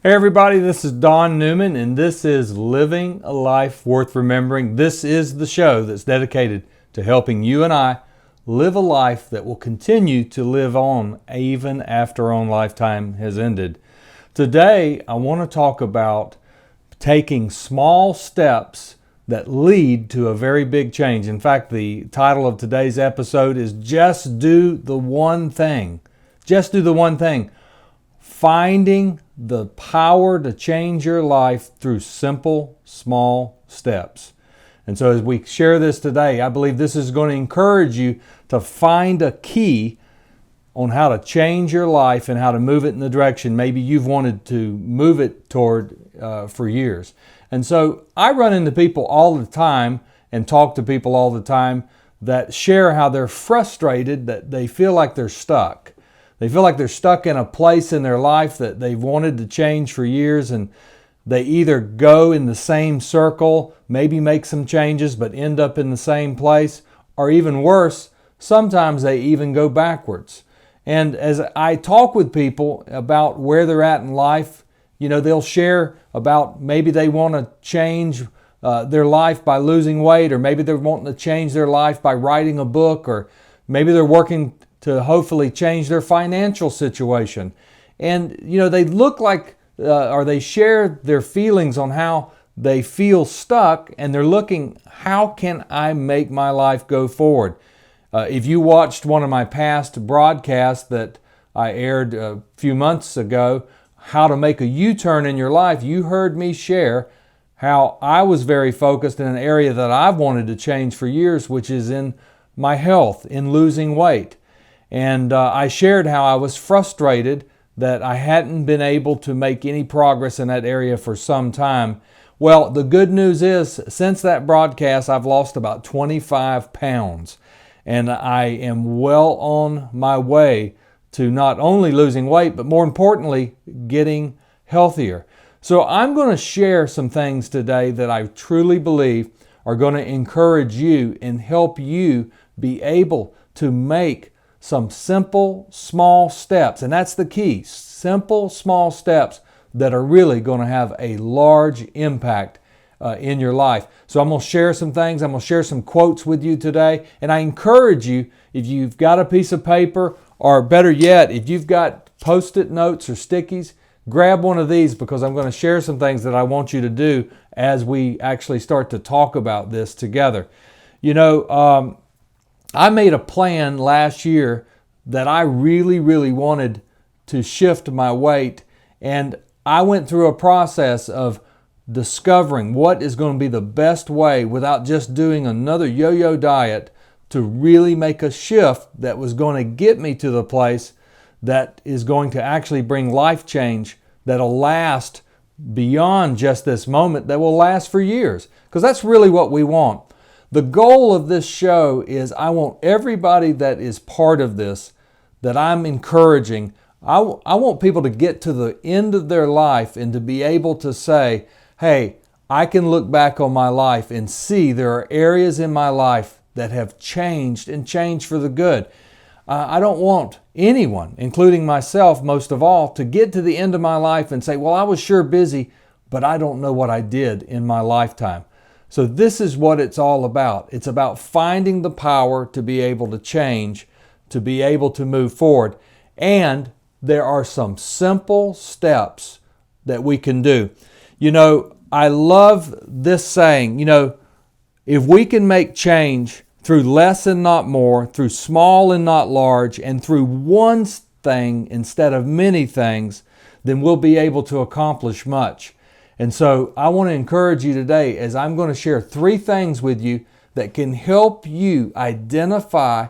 Hey everybody, this is Don Newman and this is Living a Life Worth Remembering. This is the show that's dedicated to helping you and I live a life that will continue to live on even after our own lifetime has ended. Today, I want to talk about taking small steps that lead to a very big change. In fact, the title of today's episode is Just Do the One Thing. Just do the one thing. Finding the power to change your life through simple, small steps. And so as we share this today, I believe this is going to encourage you to find a key on how to change your life and how to move it in the direction maybe you've wanted to move it toward for years. And so I run into people all the time and talk to people all the time that share how they're frustrated, that they feel like they're stuck. They feel like they're stuck in a place in their life that they've wanted to change for years, and they either go in the same circle, maybe make some changes, but end up in the same place, or even worse, sometimes they even go backwards. And as I talk with people about where they're at in life, they'll share about maybe they want to change their life by losing weight, or maybe they're wanting to change their life by writing a book, or maybe they're working to hopefully change their financial situation. And, they look like, or they share their feelings on how they feel stuck, and they're looking, how can I make my life go forward? If you watched one of my past broadcasts that I aired a few months ago, how to make a U-turn in your life, you heard me share how I was very focused in an area that I've wanted to change for years, which is in my health, in losing weight. And I shared how I was frustrated that I hadn't been able to make any progress in that area for some time. Well, the good news is, since that broadcast, I've lost about 25 pounds. And I am well on my way to not only losing weight, but more importantly, getting healthier. So I'm going to share some things today that I truly believe are going to encourage you and help you be able to make some simple, small steps. And that's the key. Simple, small steps that are really going to have a large impact in your life. So I'm going to share some things. I'm going to share some quotes with you today. And I encourage you, if you've got a piece of paper, or better yet, if you've got Post-it notes or stickies, grab one of these, because I'm going to share some things that I want you to do as we actually start to talk about this together. I made a plan last year that I really wanted to shift my weight, and I went through a process of discovering what is going to be the best way, without just doing another yo-yo diet, to really make a shift that was going to get me to the place that is going to actually bring life change that'll last beyond just this moment, that will last for years, because that's really what we want. The goal of this show is I want everybody that is part of this, that I'm encouraging, I want people to get to the end of their life and to be able to say, hey, I can look back on my life and see there are areas in my life that have changed, and changed for the good. I don't want anyone, including myself most of all, to get to the end of my life and say, well, I was sure busy, but I don't know what I did in my lifetime. So this is what it's all about. It's about finding the power to be able to change, to be able to move forward. And there are some simple steps that we can do. I love this saying, if we can make change through less and not more, through small and not large, and through one thing instead of many things, then we'll be able to accomplish much. And so I want to encourage you today, as I'm going to share 3 things with you that can help you identify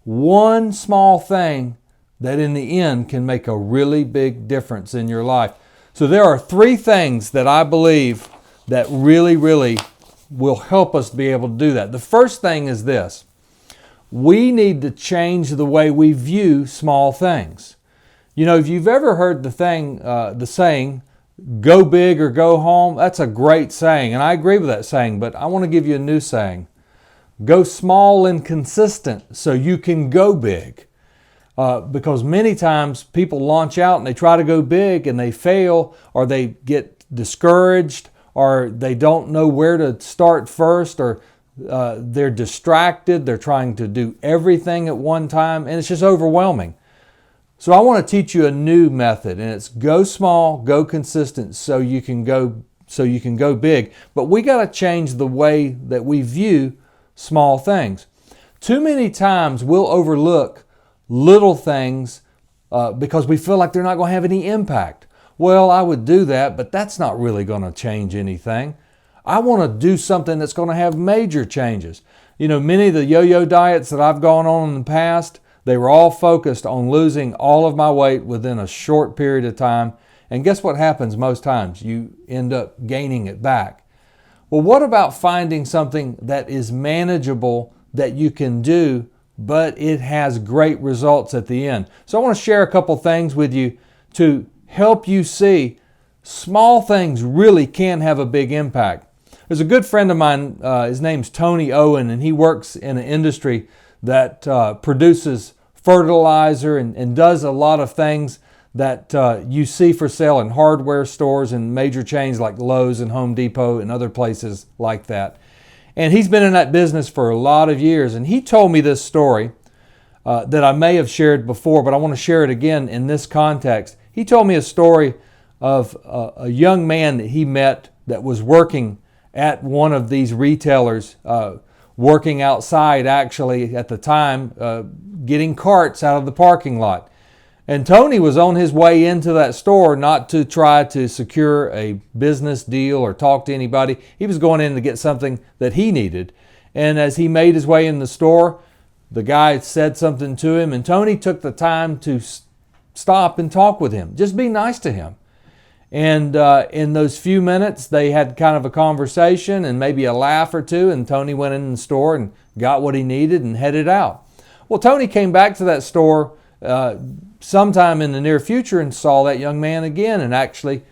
one small thing that in the end can make a really big difference in your life. So there are 3 things that I believe that really will help us be able to do that. The first thing is this: we need to change the way we view small things. If you've ever heard the saying, go big or go home, that's a great saying, and I agree with that saying, but I want to give you a new saying. Go small and consistent so you can go big. because many times people launch out and they try to go big and they fail, or they get discouraged, or they don't know where to start first, or they're distracted. They're trying to do everything at one time, and it's just overwhelming. So I want to teach you a new method, and it's go small, go consistent, so you can go big. But we got to change the way that we view small things. Too many times we'll overlook little things because we feel like they're not going to have any impact. Well, I would do that, but that's not really going to change anything. I want to do something that's going to have major changes. You know, many of the yo-yo diets that I've gone on in the past, they were all focused on losing all of my weight within a short period of time. And guess what happens most times? You end up gaining it back. Well, what about finding something that is manageable that you can do, but it has great results at the end? So I want to share a couple things with you to help you see small things really can have a big impact. There's a good friend of mine, his name's Tony Owen, and he works in an industry that produces fertilizer and does a lot of things that you see for sale in hardware stores and major chains like Lowe's and Home Depot and other places like that. And he's been in that business for a lot of years. And he told me this story that I may have shared before, but I want to share it again in this context. He told me a story of a young man that he met that was working at one of these retailers, working outside actually at the time, getting carts out of the parking lot. And Tony was on his way into that store not to try to secure a business deal or talk to anybody. He was going in to get something that he needed. And as he made his way in the store, the guy said something to him, and Tony took the time to stop and talk with him. Just be nice to him. And in those few minutes, they had kind of a conversation and maybe a laugh or two, and Tony went in the store and got what he needed and headed out. Well, Tony came back to that store sometime in the near future and saw that young man again, and actually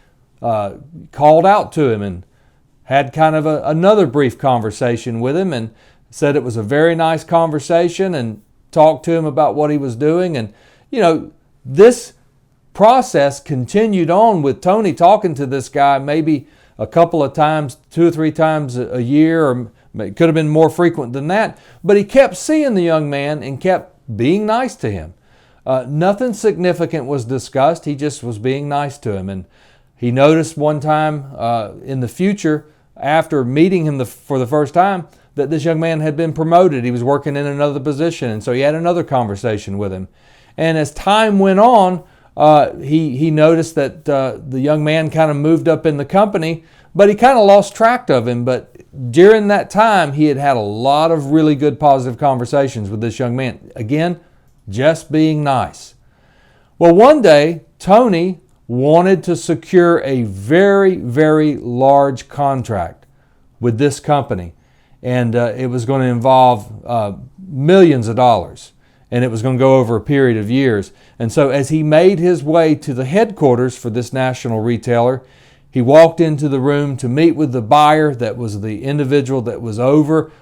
called out to him and had kind of another brief conversation with him, and said it was a very nice conversation, and talked to him about what he was doing. And you know, this process continued on with Tony talking to this guy maybe a couple of times, 2 or 3 times a year, or it could have been more frequent than that. But he kept seeing the young man and kept being nice to him. Nothing significant was discussed. He just was being nice to him. And he noticed one time in the future, after meeting him for the first time, that this young man had been promoted. He was working in another position, and so he had another conversation with him. And as time went on, he noticed that the young man kind of moved up in the company, but he kind of lost track of him. But during that time, he had had a lot of really good positive conversations with this young man. Again, just being nice. Well, one day, Tony wanted to secure a very, very large contract with this company. And it was going to involve millions of dollars. And it was going to go over a period of years. And so as he made his way to the headquarters for this national retailer, he walked into the room to meet with the buyer, that was the individual that was over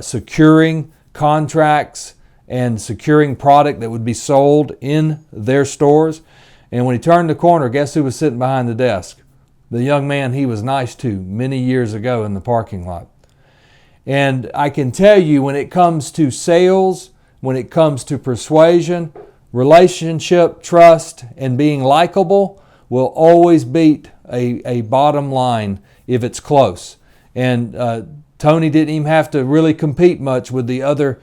securing contracts and securing product that would be sold in their stores. And when he turned the corner, guess who was sitting behind the desk? The young man he was nice to many years ago in the parking lot. And I can tell you, when it comes to sales, when it comes to persuasion, relationship, trust, and being likable will always beat a bottom line if it's close. And Tony didn't even have to really compete much with the other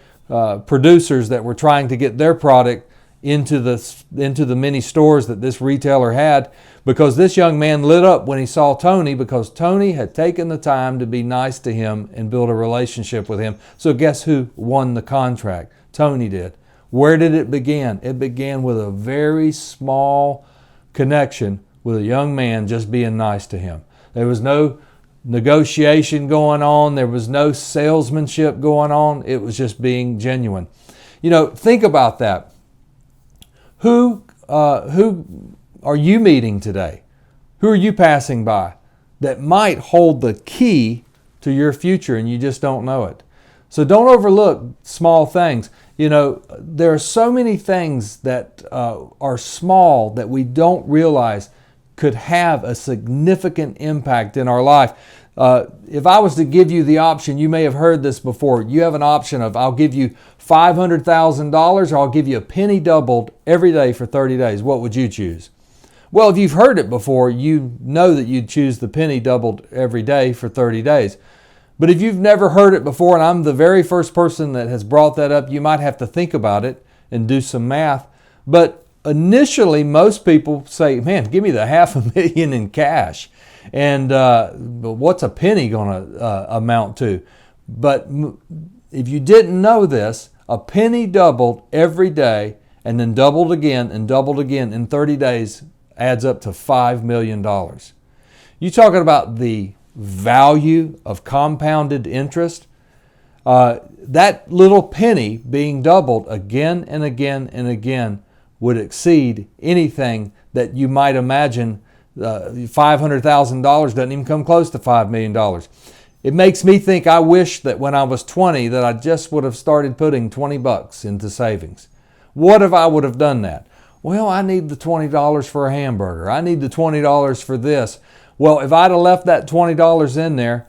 producers that were trying to get their product into the many stores that this retailer had, because this young man lit up when he saw Tony, because Tony had taken the time to be nice to him and build a relationship with him. So guess who won the contract? Tony did. Where did it begin? It began with a very small connection with a young man just being nice to him. There was no negotiation going on. There was no salesmanship going on. It was just being genuine. You know, think about that. Who are you meeting today? Who are you passing by that might hold the key to your future and you just don't know it? So don't overlook small things. There are so many things that are small that we don't realize could have a significant impact in our life. If I was to give you the option, you may have heard this before, you have an option of I'll give you $500,000 or I'll give you a penny doubled every day for 30 days. What would you choose? Well, if you've heard it before, you know that you'd choose the penny doubled every day for 30 days. But if you've never heard it before, and I'm the very first person that has brought that up, you might have to think about it and do some math. But initially, most people say, man, give me the $500,000 in cash. And what's a penny going to amount to? But if you didn't know this, a penny doubled every day and then doubled again in 30 days adds up to $5 million. You talking about the value of compounded interest? That little penny being doubled again and again and again would exceed anything that you might imagine. $500,000 doesn't even come close to $5 million. It makes me think I wish that when I was 20 that I just would have started putting $20 into savings. What if I would have done that? Well, I need the $20 for a hamburger. I need the $20 for this. Well, if I'd have left that $20 in there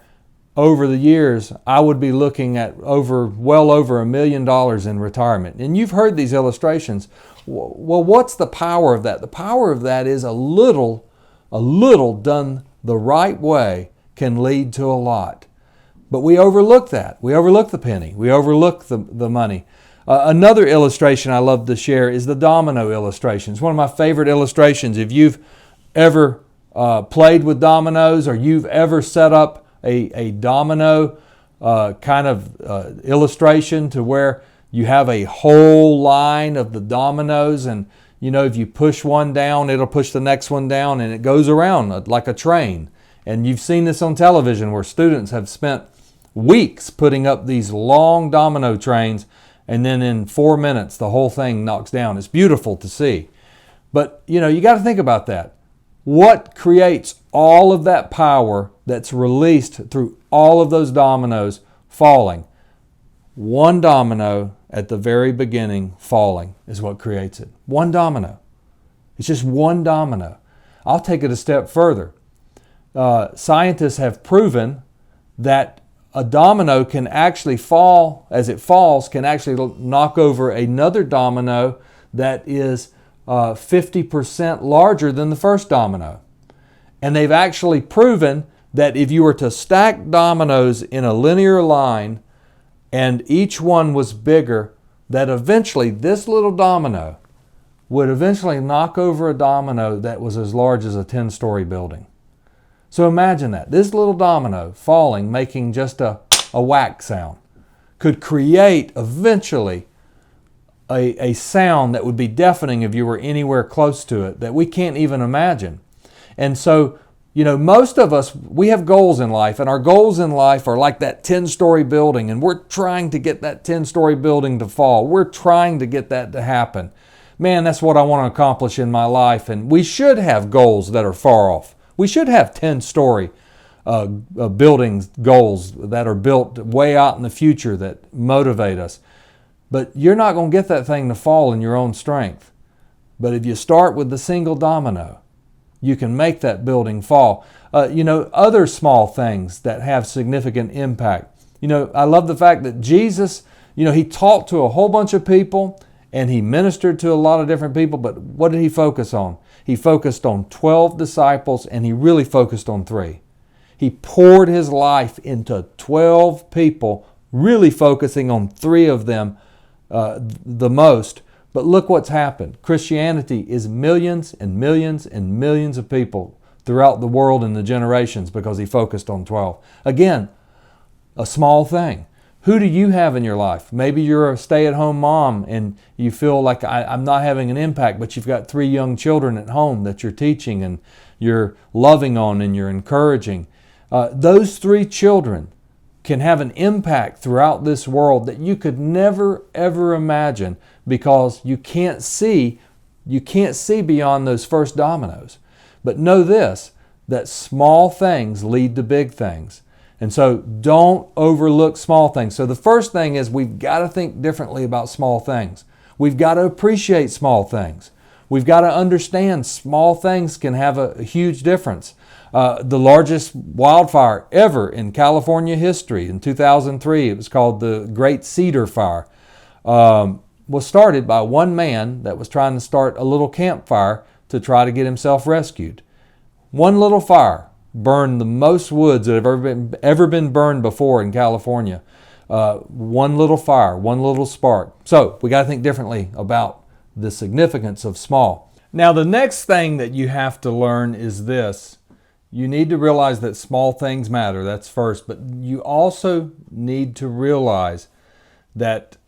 over the years, I would be looking at well over $1 million in retirement. And you've heard these illustrations. Well, what's the power of that? The power of that is a little done the right way can lead to a lot. But we overlook that. We overlook the penny. We overlook the money. Another illustration I love to share is the domino illustration. It's one of my favorite illustrations. If you've ever played with dominoes or you've ever set up a domino kind of illustration to where you have a whole line of the dominoes, and if you push one down, it'll push the next one down, and it goes around like a train. And you've seen this on television where students have spent weeks putting up these long domino trains, and then in 4 minutes the whole thing knocks down. It's beautiful to see. But you got to think about that. What creates all of that power that's released through all of those dominoes falling? One domino at the very beginning falling is what creates it. One domino. It's just one domino. I'll take it a step further. Scientists have proven that a domino can actually fall, as it falls, can actually knock over another domino that is 50% larger than the first domino. And they've actually proven that if you were to stack dominoes in a linear line and each one was bigger, that eventually this little domino would eventually knock over a domino that was as large as a 10-story building. So imagine that. This little domino falling, making just a whack sound, could create eventually a sound that would be deafening if you were anywhere close to it, that we can't even imagine. And so, most of us, we have goals in life, and our goals in life are like that 10-story building, and we're trying to get that 10-story building to fall. We're trying to get that to happen. Man, that's what I want to accomplish in my life, and we should have goals that are far off. We should have 10-story buildings goals that are built way out in the future that motivate us. But you're not going to get that thing to fall in your own strength. But if you start with the single domino, you can make that building fall. Other small things that have significant impact. I love the fact that Jesus, he talked to a whole bunch of people and he ministered to a lot of different people, but what did he focus on? He focused on 12 disciples, and he really focused on 3. He poured his life into 12 people, really focusing on 3 of them the most. But look what's happened. Christianity is millions and millions and millions of people throughout the world in the generations because he focused on 12. Again, a small thing. Who do you have in your life? Maybe you're a stay-at-home mom and you feel like I'm not having an impact, but you've got 3 young children at home that you're teaching and you're loving on and you're encouraging. Those 3 children can have an impact throughout this world that you could never, ever imagine because you can't see beyond those first dominoes. But know this, that small things lead to big things. And so don't overlook small things. So the first thing is we've got to think differently about small things. We've got to appreciate small things. We've got to understand small things can have a huge difference. The largest wildfire ever in California history in 2003, it was called the Great Cedar Fire, was started by one man that was trying to start a little campfire to try to get himself rescued. One little fire burned the most woods that have ever been burned before in California. One little fire, one little spark. So we got to think differently about the significance of small. Now the next thing that you have to learn is this. You need to realize that small things matter. That's first. But you also need to realize that,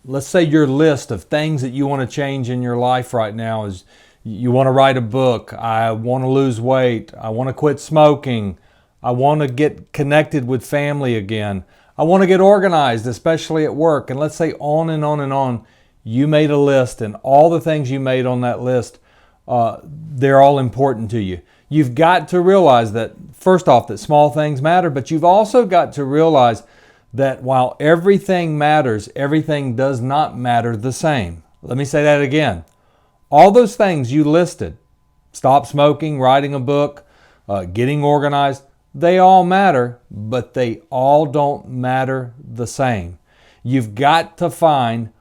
let's say your list of things that you want to change in your life right now is you want to write a book, I want to lose weight, I want to quit smoking, I want to get connected with family again, I want to get organized, especially at work, and let's say on and on and on. You made a list, and all the things you made on that list, they're all important to you. You've got to realize that, first off, that small things matter, but you've also got to realize that while everything matters, everything does not matter the same. Let me say that again. All those things you listed, stop smoking, writing a book, getting organized, they all matter, but they all don't matter the same. We've got to find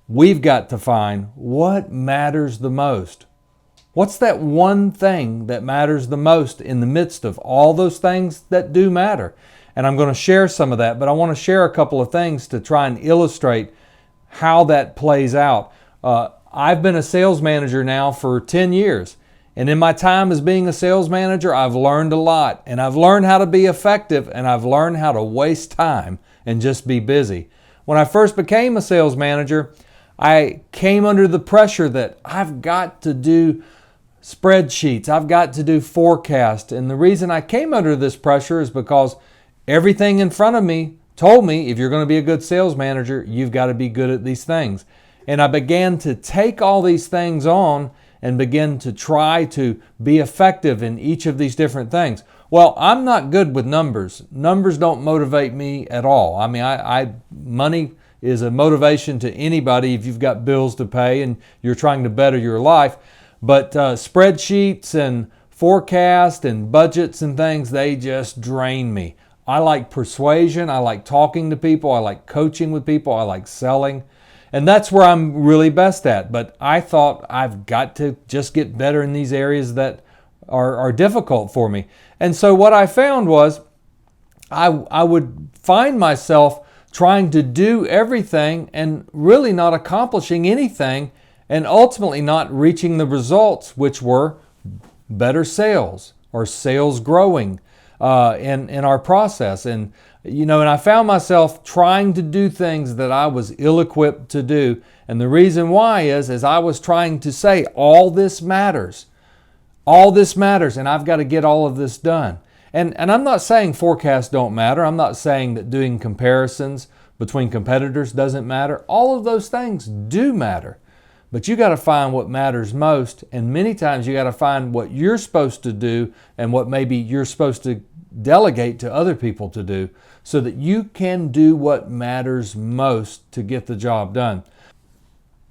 what matters the most. What's that one thing that matters the most in the midst of all those things that do matter? And I'm going to share some of that, but I want to share a couple of things to try and illustrate how that plays out. I've been a sales manager now for 10 years. And in my time as being a sales manager, I've learned a lot. And I've learned how to be effective, and I've learned how to waste time and just be busy. When I first became a sales manager, I came under the pressure that I've got to do spreadsheets, I've got to do forecast. And the reason I came under this pressure is because everything in front of me told me, if you're going to be a good sales manager, you've got to be good at these things. And I began to take all these things on and begin to try to be effective in each of these different things. Well, I'm not good with numbers. Numbers don't motivate me at all. I mean, money is a motivation to anybody if you've got bills to pay and you're trying to better your life. But spreadsheets and forecast and budgets and things, they just drain me. I like persuasion. I like talking to people. I like coaching with people. I like selling. And that's where I'm really best at. But I thought I've got to just get better in these areas that are difficult for me. And so what I found was I would find myself trying to do everything and really not accomplishing anything, and ultimately not reaching the results, which were better sales or sales growing in our process. And and I found myself trying to do things that I was ill-equipped to do. And the reason why is I was trying to say, all this matters. All this matters, and I've got to get all of this done. And I'm not saying forecasts don't matter. I'm not saying that doing comparisons between competitors doesn't matter. All of those things do matter. But you got to find what matters most, and many times you got to find what you're supposed to do and what maybe you're supposed to delegate to other people to do, so that you can do what matters most to get the job done.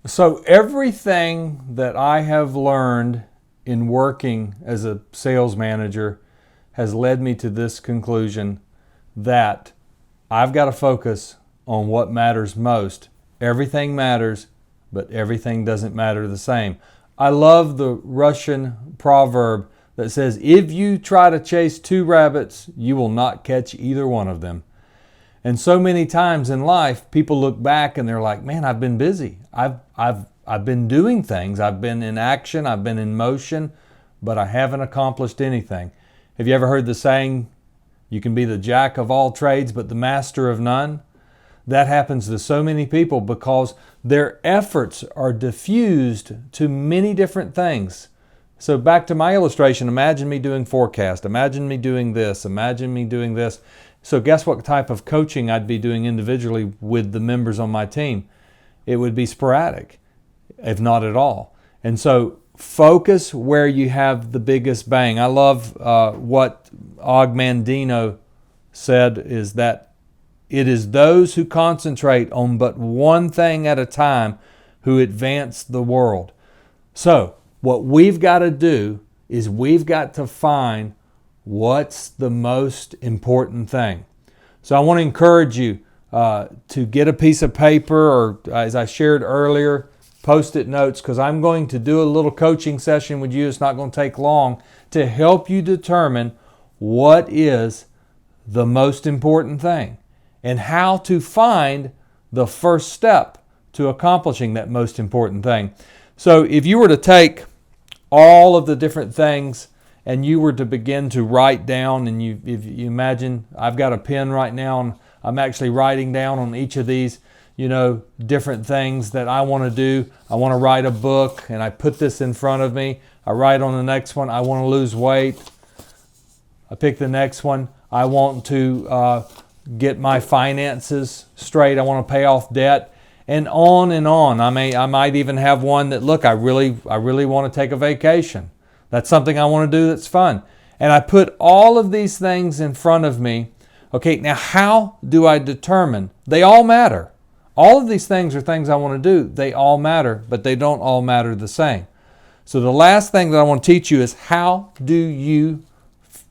So everything that I have learned in working as a sales manager has led me to this conclusion, that I've got to focus on what matters most. Everything matters, but everything doesn't matter the same. I love the Russian proverb that says, if you try to chase two rabbits, you will not catch either one of them. And so many times in life, people look back and they're like, man, I've been busy. I've been doing things. I've been in action. I've been in motion, but I haven't accomplished anything. Have you ever heard the saying, you can be the jack of all trades, but the master of none? That happens to so many people because their efforts are diffused to many different things. So back to my illustration, imagine me doing forecast, imagine me doing this, imagine me doing this. So guess what type of coaching I'd be doing individually with the members on my team? It would be sporadic, if not at all. And so focus where you have the biggest bang. I love what Og Mandino said is that it is those who concentrate on but one thing at a time who advance the world. So what we've got to do is we've got to find what's the most important thing. So I want to encourage you to get a piece of paper, or as I shared earlier, Post-it notes, because I'm going to do a little coaching session with you. It's not going to take long to help you determine what is the most important thing and how to find the first step to accomplishing that most important thing. So if you were to take all of the different things and you were to begin to write down, and if you imagine, I've got a pen right now and I'm actually writing down on each of these, different things that I want to do. I want to write a book, and I put this in front of me. I write on the next one, I want to lose weight. I pick the next one, I want to get my finances straight. I want to pay off debt, and on and on. I might even have one that, look, I really want to take a vacation. That's something I want to do that's fun. And I put all of these things in front of me. Okay, now how do I determine? They all matter. All of these things are things I want to do. They all matter, but they don't all matter the same. So the last thing that I want to teach you is, how do you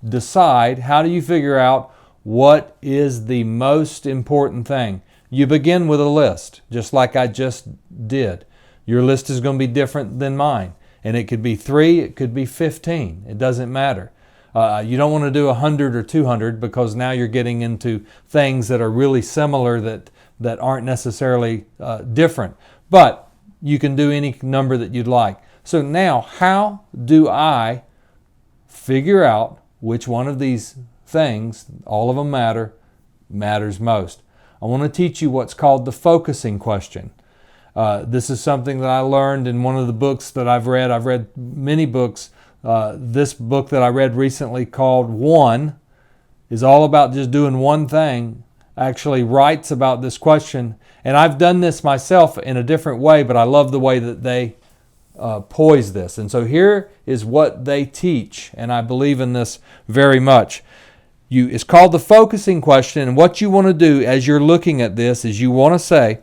decide, how do you figure out what is the most important thing? You begin with a list, just like I just did. Your list is going to be different than mine. And it could be 3, it could be 15. It doesn't matter. You don't want to do 100 or 200, because now you're getting into things that are really similar that aren't necessarily different. But you can do any number that you'd like. So now, how do I figure out which one of these things, all of them matters most? I want to teach you what's called the focusing question. This is something that I learned in one of the books that I've read. I've read many books. This book that I read recently, called One, is all about just doing one thing, actually writes about this question. And I've done this myself in a different way, but I love the way that they poise this. And so here is what they teach, and I believe in this very much. It's called the focusing question, and what you want to do as you're looking at this is you want to say,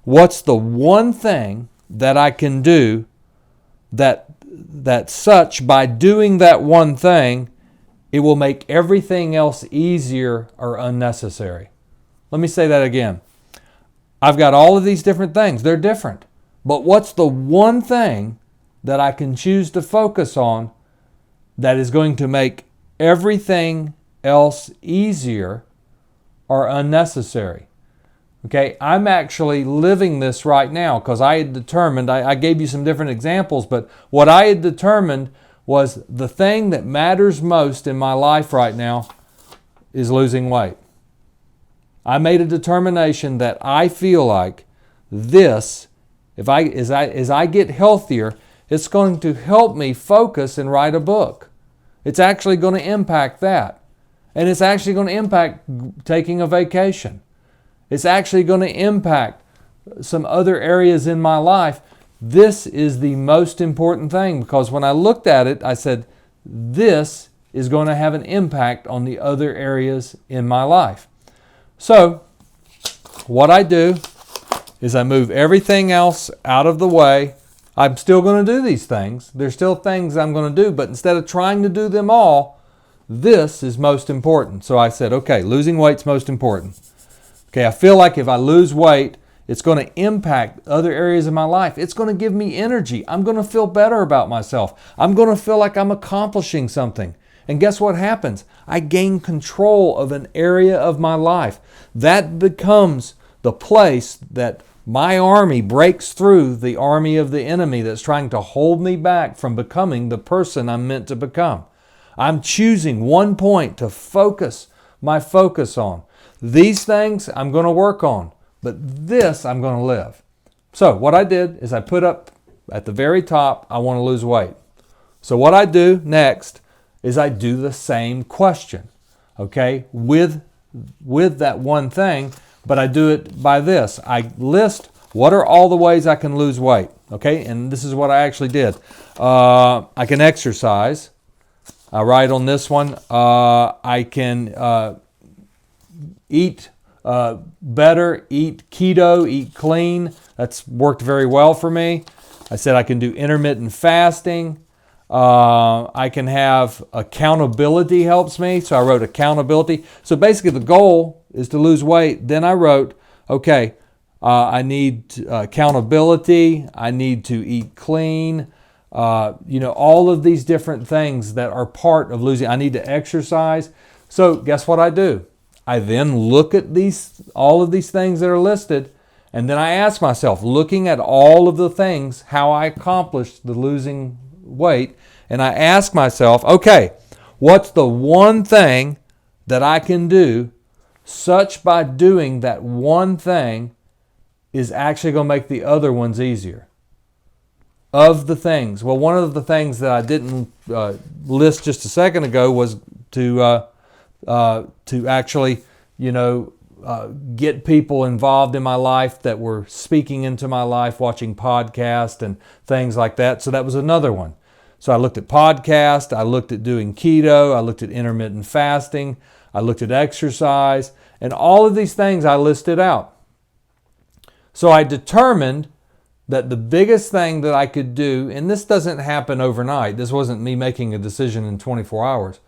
what's the one thing that I can do that such, by doing that one thing, it will make everything else easier or unnecessary? Let me say that again. I've got all of these different things. They're different. But what's the one thing that I can choose to focus on that is going to make everything else easier or unnecessary? Okay, I'm actually living this right now, because I had determined, I gave you some different examples, but what I had determined was the thing that matters most in my life right now is losing weight. I made a determination that I feel like this, as I get healthier, it's going to help me focus and write a book. It's actually going to impact that. And it's actually going to impact taking a vacation. It's actually going to impact some other areas in my life. This is the most important thing, because when I looked at it, I said, this is going to have an impact on the other areas in my life. So what I do is I move everything else out of the way. I'm still going to do these things. There's still things I'm going to do, but instead of trying to do them all, this is most important. So I said, okay, losing weight's most important. Okay, I feel like if I lose weight, it's going to impact other areas of my life. It's going to give me energy. I'm going to feel better about myself. I'm going to feel like I'm accomplishing something. And guess what happens? I gain control of an area of my life. That becomes the place that my army breaks through the army of the enemy that's trying to hold me back from becoming the person I'm meant to become. I'm choosing one point to focus my focus on. These things I'm going to work on, but this I'm going to live. So what I did is I put up at the very top, I want to lose weight. So what I do next is I do the same question, okay, with that one thing, but I do it by this. I list what are all the ways I can lose weight, okay, and this is what I actually did. I can exercise. I write on this one. I can eat better, eat keto, eat clean. That's worked very well for me. I said I can do intermittent fasting. I can have accountability helps me. So I wrote accountability. So basically the goal is to lose weight. Then I wrote, okay, I need accountability. I need to eat clean. All of these different things that are part of losing. I need to exercise. So guess what I do? I then look at all of these things that are listed, and then I ask myself, looking at all of the things, how I accomplished the losing weight, and I ask myself, okay, what's the one thing that I can do such by doing that one thing is actually going to make the other ones easier? Of the things, well, one of the things that I didn't list just a second ago was to actually, get people involved in my life that were speaking into my life, watching podcasts and things like that. So that was another one. So I looked at podcast, I looked at doing keto, I looked at intermittent fasting, I looked at exercise, and all of these things I listed out. So I determined that the biggest thing that I could do, and this doesn't happen overnight, this wasn't me making a decision in 24 hours,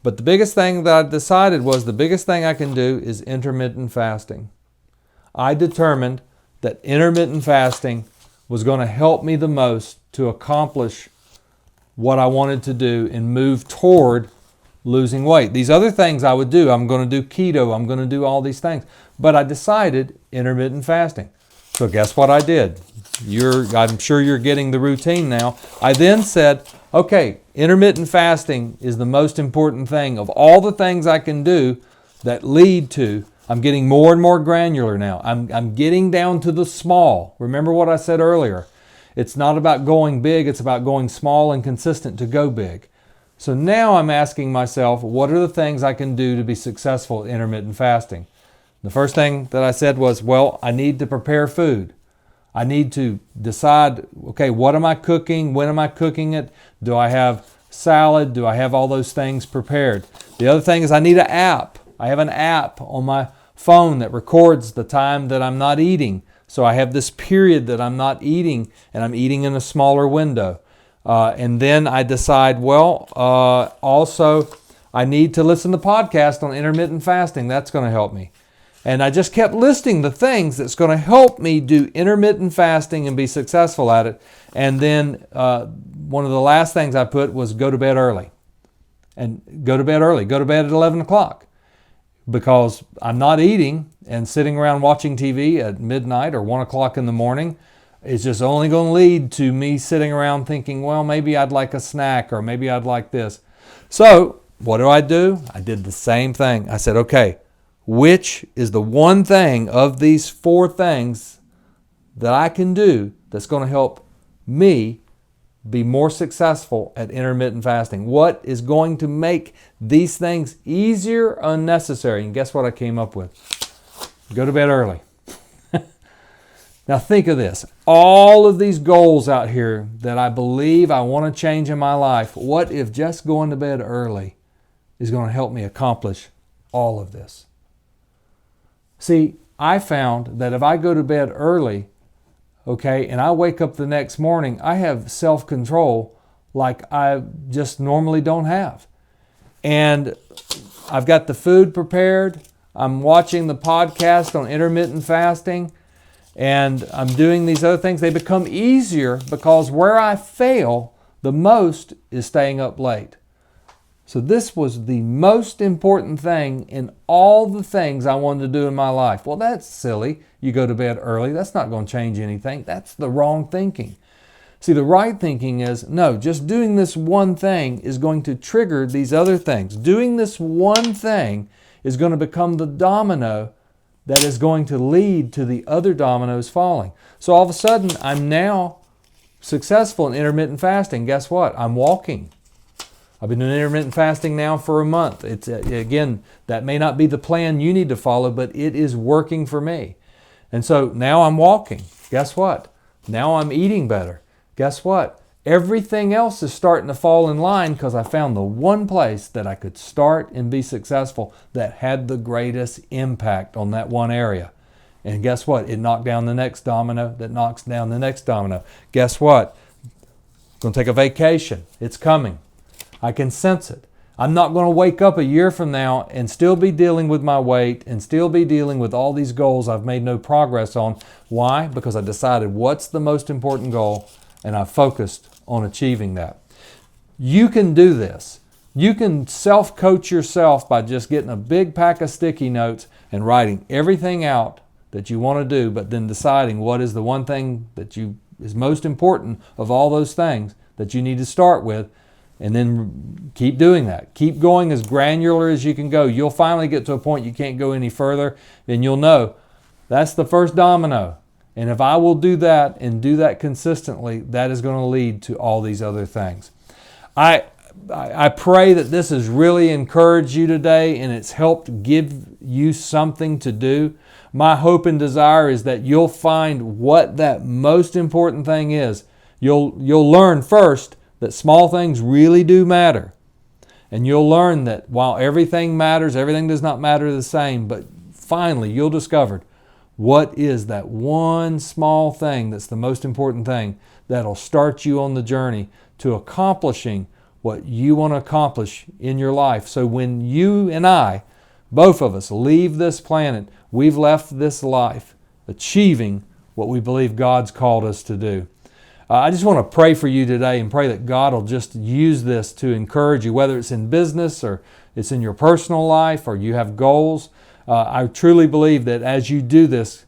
but the biggest thing that I decided was the biggest thing I can do is intermittent fasting. I determined that intermittent fasting was going to help me the most to accomplish what I wanted to do and move toward losing weight. These other things I would do, I'm going to do keto, I'm going to do all these things, but I decided intermittent fasting. So guess what I did? I'm sure you're getting the routine now. I then said, okay, intermittent fasting is the most important thing of all the things I can do that lead to, I'm getting more and more granular now. I'm getting down to the small. Remember what I said earlier. It's not about going big, it's about going small and consistent to go big. So now I'm asking myself, what are the things I can do to be successful at intermittent fasting? The first thing that I said was, well, I need to prepare food. I need to decide, okay, what am I cooking? When am I cooking it? Do I have salad? Do I have all those things prepared? The other thing is I need an app. I have an app on my phone that records the time that I'm not eating. So I have this period that I'm not eating, and I'm eating in a smaller window. And then I decide, also I need to listen to podcasts on intermittent fasting. That's going to help me. And I just kept listing the things that's going to help me do intermittent fasting and be successful at it. And then one of the last things I put was go to bed early. And go to bed early. Go to bed at 11 o'clock. Because I'm not eating and sitting around watching TV at midnight or 1 o'clock in the morning is just only going to lead to me sitting around thinking, well, maybe I'd like a snack or maybe I'd like this. So what do? I did the same thing. I said, okay, which is the one thing of these four things that I can do that's going to help me be more successful at intermittent fasting? What is going to make these things easier or unnecessary? And guess what I came up with? Go to bed early. Now think of this. All of these goals out here that I believe I want to change in my life, what if just going to bed early is going to help me accomplish all of this? See, I found that if I go to bed early, okay, and I wake up the next morning, I have self-control like I just normally don't have. And I've got the food prepared. I'm watching the podcast on intermittent fasting, and I'm doing these other things. They become easier because where I fail the most is staying up late. So this was the most important thing in all the things I wanted to do in my life. Well, that's silly. You go to bed early. That's not going to change anything. That's the wrong thinking. See, the right thinking is, no, just doing this one thing is going to trigger these other things. Doing this one thing is going to become the domino that is going to lead to the other dominoes falling. So all of a sudden, I'm now successful in intermittent fasting. Guess what? I'm walking. I've been doing intermittent fasting now for a month. It's again, that may not be the plan you need to follow, but it is working for me. And so now I'm walking. Guess what? Now I'm eating better. Guess what? Everything else is starting to fall in line because I found the one place that I could start and be successful that had the greatest impact on that one area. And guess what? It knocked down the next domino that knocks down the next domino. Guess what? I'm going to take a vacation. It's coming. I can sense it. I'm not going to wake up a year from now and still be dealing with my weight and still be dealing with all these goals I've made no progress on. Why? Because I decided what's the most important goal and I focused on achieving that. You can do this. You can self-coach yourself by just getting a big pack of sticky notes and writing everything out that you want to do, but then deciding what is the one thing that is most important of all those things that you need to start with, and then keep doing that. Keep going as granular as you can go. You'll finally get to a point you can't go any further, and you'll know that's the first domino. And if I will do that and do that consistently, that is going to lead to all these other things. I pray that this has really encouraged you today and it's helped give you something to do. My hope and desire is that you'll find what that most important thing is. You'll learn first that small things really do matter. And you'll learn that while everything matters, everything does not matter the same. But finally, you'll discover what is that one small thing that's the most important thing that'll start you on the journey to accomplishing what you want to accomplish in your life. So when you and I, both of us, leave this planet, we've left this life achieving what we believe God's called us to do. I just want to pray for you today and pray that God will just use this to encourage you, whether it's in business or it's in your personal life or you have goals. I truly believe that as you do this,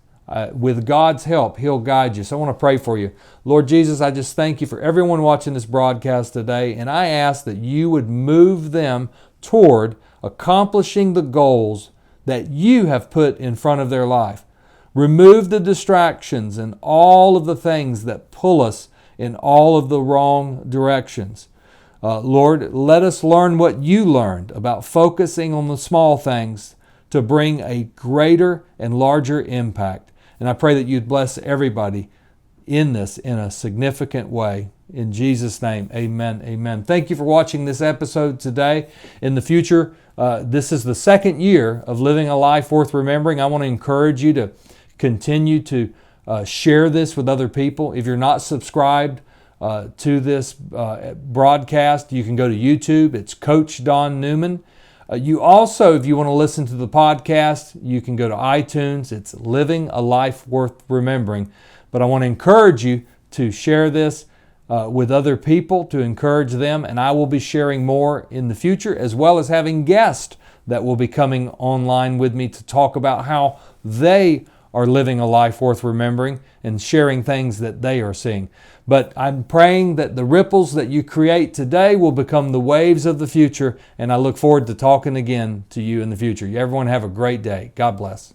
with God's help, He'll guide you. So I want to pray for you. Lord Jesus, I just thank you for everyone watching this broadcast today, and I ask that you would move them toward accomplishing the goals that you have put in front of their life. Remove the distractions and all of the things that pull us in all of the wrong directions. Lord, let us learn what you learned about focusing on the small things to bring a greater and larger impact. And I pray that you'd bless everybody in this in a significant way. In Jesus' name, amen, amen. Thank you for watching this episode today. In the future, this is the second year of Living a Life Worth Remembering. I want to encourage you to continue to share this with other people. If you're not subscribed to this broadcast, you can go to YouTube. It's Coach Don Newman. You also, if you want to listen to the podcast, you can go to iTunes. It's Living a Life Worth Remembering. But I want to encourage you to share this with other people, to encourage them. And I will be sharing more in the future, as well as having guests that will be coming online with me to talk about how they are living a life worth remembering and sharing things that they are seeing. But I'm praying that the ripples that you create today will become the waves of the future, and I look forward to talking again to you in the future. Everyone have a great day. God bless.